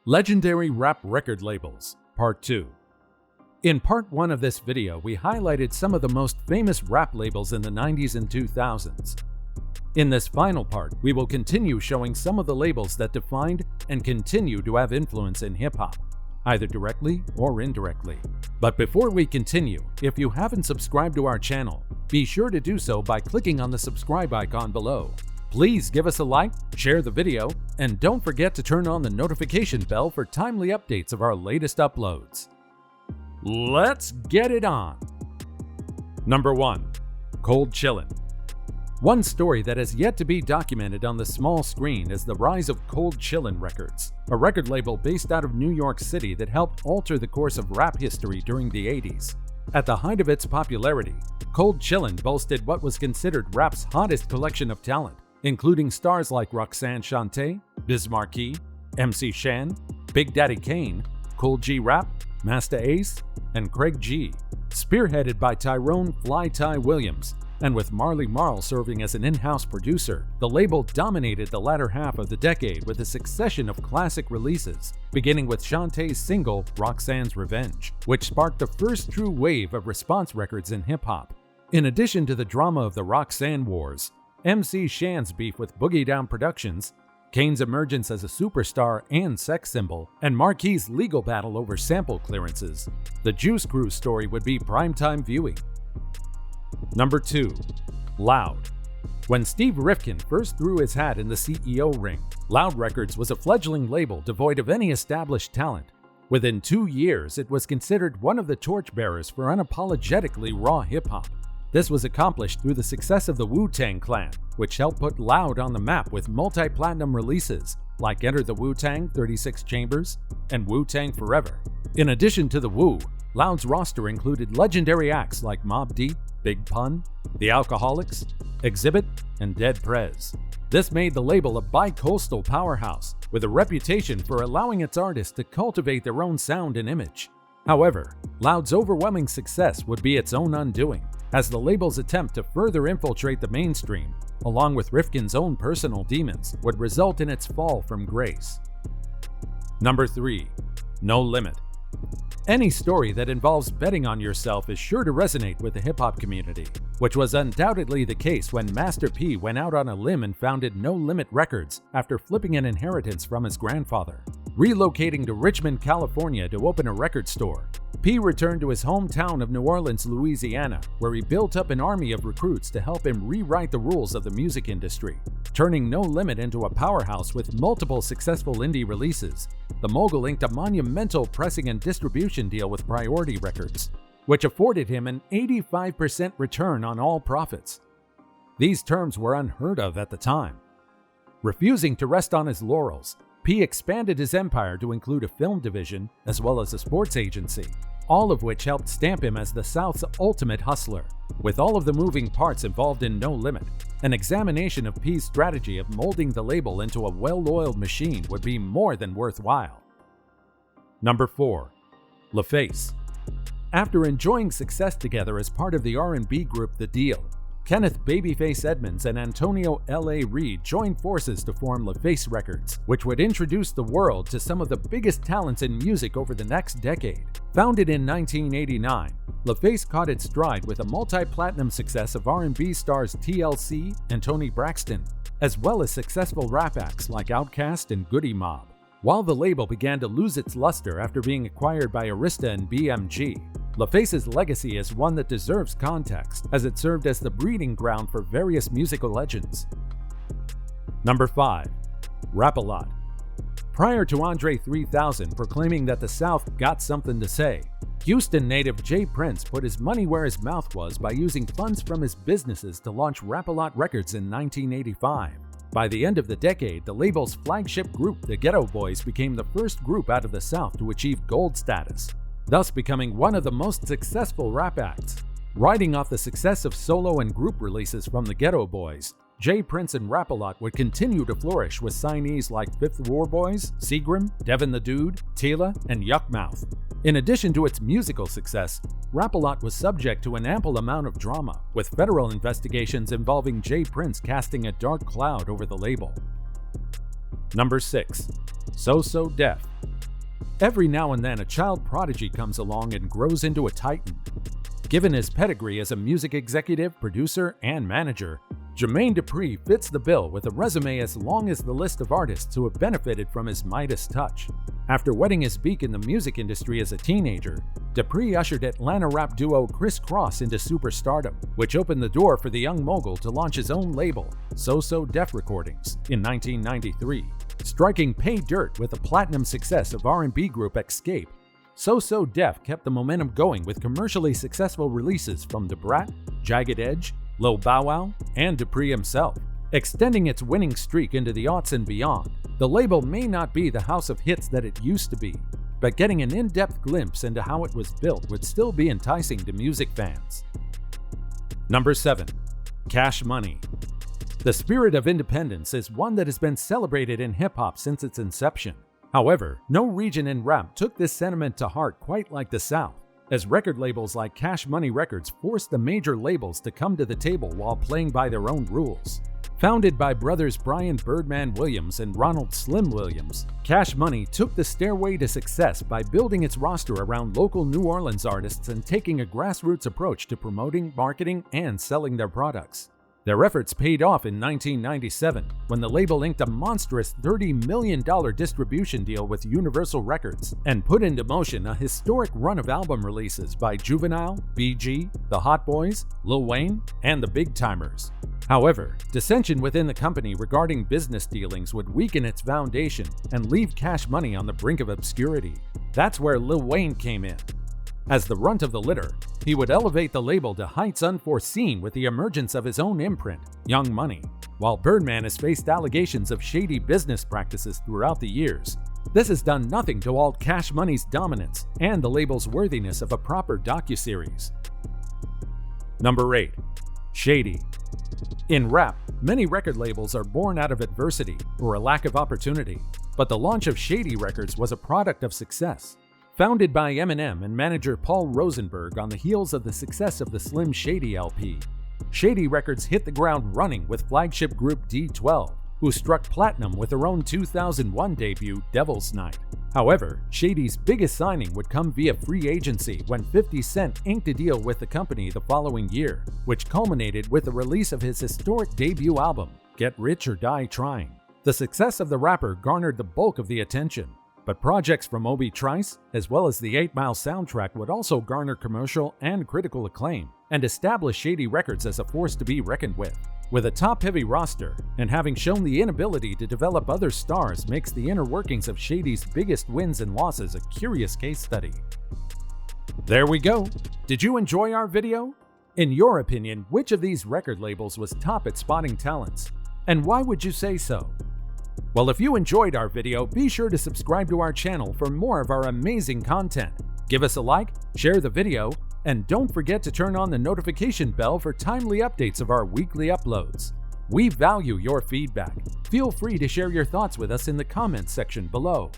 Legendary Rap Record Labels, Part 2. In Part 1 of this video, we highlighted some of the most famous rap labels in the 90s and 2000s. In this final part, we will continue showing some of the labels that defined and continue to have influence in hip-hop, either directly or indirectly. But before we continue, if you haven't subscribed to our channel, be sure to do so by clicking on the subscribe icon below. Please give us a like, share the video, and don't forget to turn on the notification bell for timely updates of our latest uploads. Let's get it on! Number 1. Cold Chillin. One story that has yet to be documented on the small screen is the rise of Cold Chillin Records, a record label based out of New York City that helped alter the course of rap history during the 80s. At the height of its popularity, Cold Chillin boasted what was considered rap's hottest collection of talent, including stars like Roxanne Shante, Biz Markie, MC Shan, Big Daddy Kane, Cool G Rap, Masta Ace, and Craig G, spearheaded by Tyrone Fly Ty Williams, and with Marley Marl serving as an in-house producer. The label dominated the latter half of the decade with a succession of classic releases, beginning with Shantae's single Roxanne's Revenge, which sparked the first true wave of response records in hip-hop. In addition to the drama of the Roxanne Wars, MC Shan's beef with Boogie Down Productions, Kane's emergence as a superstar and sex symbol, and Marquis' legal battle over sample clearances, the Juice Crew story would be primetime viewing. Number 2. Loud. When Steve Rifkin first threw his hat in the CEO ring, Loud Records was a fledgling label devoid of any established talent. Within 2 years, it was considered one of the torchbearers for unapologetically raw hip-hop. This was accomplished through the success of the Wu-Tang Clan, which helped put Loud on the map with multi-platinum releases like Enter the Wu-Tang 36 Chambers and Wu-Tang Forever. In addition to the Wu, Loud's roster included legendary acts like Mobb Deep, Big Pun, The Alcoholics, Exhibit, and Dead Prez. This made the label a bi-coastal powerhouse with a reputation for allowing its artists to cultivate their own sound and image. However, Loud's overwhelming success would be its own undoing, as the label's attempt to further infiltrate the mainstream, along with Rifkin's own personal demons, would result in its fall from grace. Number 3. No Limit. Any story that involves betting on yourself is sure to resonate with the hip-hop community, which was undoubtedly the case when Master P went out on a limb and founded No Limit Records after flipping an inheritance from his grandfather. Relocating to Richmond, California to open a record store, P returned to his hometown of New Orleans, Louisiana, where he built up an army of recruits to help him rewrite the rules of the music industry, turning No Limit into a powerhouse with multiple successful indie releases. The mogul inked a monumental pressing and distribution deal with Priority Records, which afforded him an 85% return on all profits. These terms were unheard of at the time. Refusing to rest on his laurels, P expanded his empire to include a film division as well as a sports agency, all of which helped stamp him as the South's ultimate hustler. With all of the moving parts involved in No Limit, an examination of P's strategy of molding the label into a well-oiled machine would be more than worthwhile. Number 4. Leface. After enjoying success together as part of the R&B group The Deal, Kenneth Babyface Edmonds and Antonio L.A. Reid joined forces to form Leface Records, which would introduce the world to some of the biggest talents in music over the next decade. Founded in 1989, Leface caught its stride with a multi-platinum success of R&B stars TLC and Toni Braxton, as well as successful rap acts like Outkast and Goody Mob. While the label began to lose its luster after being acquired by Arista and BMG, Leface's legacy is one that deserves context, as it served as the breeding ground for various musical legends. Number 5. Rapalot. Prior to Andre 3000 proclaiming that the South got something to say, Houston native Jay Prince put his money where his mouth was by using funds from his businesses to launch Rapalot Records in 1985. By the end of the decade, the label's flagship group, the Ghetto Boys, became the first group out of the South to achieve gold status, thus becoming one of the most successful rap acts. Riding off the success of solo and group releases from the Ghetto Boys, Jay Prince and Rapalot would continue to flourish with signees like Fifth War Boys, Seagram, Devin the Dude, Tila, and Yuckmouth. In addition to its musical success, Rapalot was subject to an ample amount of drama, with federal investigations involving Jay Prince casting a dark cloud over the label. Number 6. So So Def. Every now and then a child prodigy comes along and grows into a titan. Given his pedigree as a music executive, producer, and manager, Jermaine Dupri fits the bill with a resume as long as the list of artists who have benefited from his Midas touch. After wetting his beak in the music industry as a teenager, Dupri ushered Atlanta rap duo Criss Cross into superstardom, which opened the door for the young mogul to launch his own label, So So Def Recordings, in 1993. Striking pay dirt with the platinum success of R&B group Xscape, So So Def kept the momentum going with commercially successful releases from Da Brat, Jagged Edge, Lil Bow Wow, and Dupri himself. Extending its winning streak into the aughts and beyond, the label may not be the house of hits that it used to be, but getting an in-depth glimpse into how it was built would still be enticing to music fans. Number 7. Cash Money. The spirit of independence is one that has been celebrated in hip-hop since its inception. However, no region in rap took this sentiment to heart quite like the South, as record labels like Cash Money Records forced the major labels to come to the table while playing by their own rules. Founded by brothers Brian Birdman Williams and Ronald Slim Williams, Cash Money took the stairway to success by building its roster around local New Orleans artists and taking a grassroots approach to promoting, marketing, and selling their products. Their efforts paid off in 1997 when the label inked a monstrous $30 million distribution deal with Universal Records and put into motion a historic run of album releases by Juvenile, BG, The Hot Boys, Lil Wayne, and the Big Timers. However, dissension within the company regarding business dealings would weaken its foundation and leave Cash Money on the brink of obscurity. That's where Lil Wayne came in. As the runt of the litter, he would elevate the label to heights unforeseen with the emergence of his own imprint, Young Money. While Birdman has faced allegations of shady business practices throughout the years, this has done nothing to halt Cash Money's dominance and the label's worthiness of a proper docuseries. Number 8. Shady. In rap, many record labels are born out of adversity or a lack of opportunity, but the launch of Shady Records was a product of success. Founded by Eminem and manager Paul Rosenberg on the heels of the success of the Slim Shady LP, Shady Records hit the ground running with flagship group D12, who struck platinum with their own 2001 debut, Devil's Night. However, Shady's biggest signing would come via free agency when 50 Cent inked a deal with the company the following year, which culminated with the release of his historic debut album, Get Rich or Die Trying. The success of the rapper garnered the bulk of the attention, but projects from Obi Trice, as well as the 8 Mile soundtrack, would also garner commercial and critical acclaim, and establish Shady Records as a force to be reckoned with. With a top-heavy roster, and having shown the inability to develop other stars makes the inner workings of Shady's biggest wins and losses a curious case study. There we go! Did you enjoy our video? In your opinion, which of these record labels was top at spotting talents? And why would you say so? Well, if you enjoyed our video, be sure to subscribe to our channel for more of our amazing content. Give us a like, share the video, and don't forget to turn on the notification bell for timely updates of our weekly uploads. We value your feedback. Feel free to share your thoughts with us in the comments section below.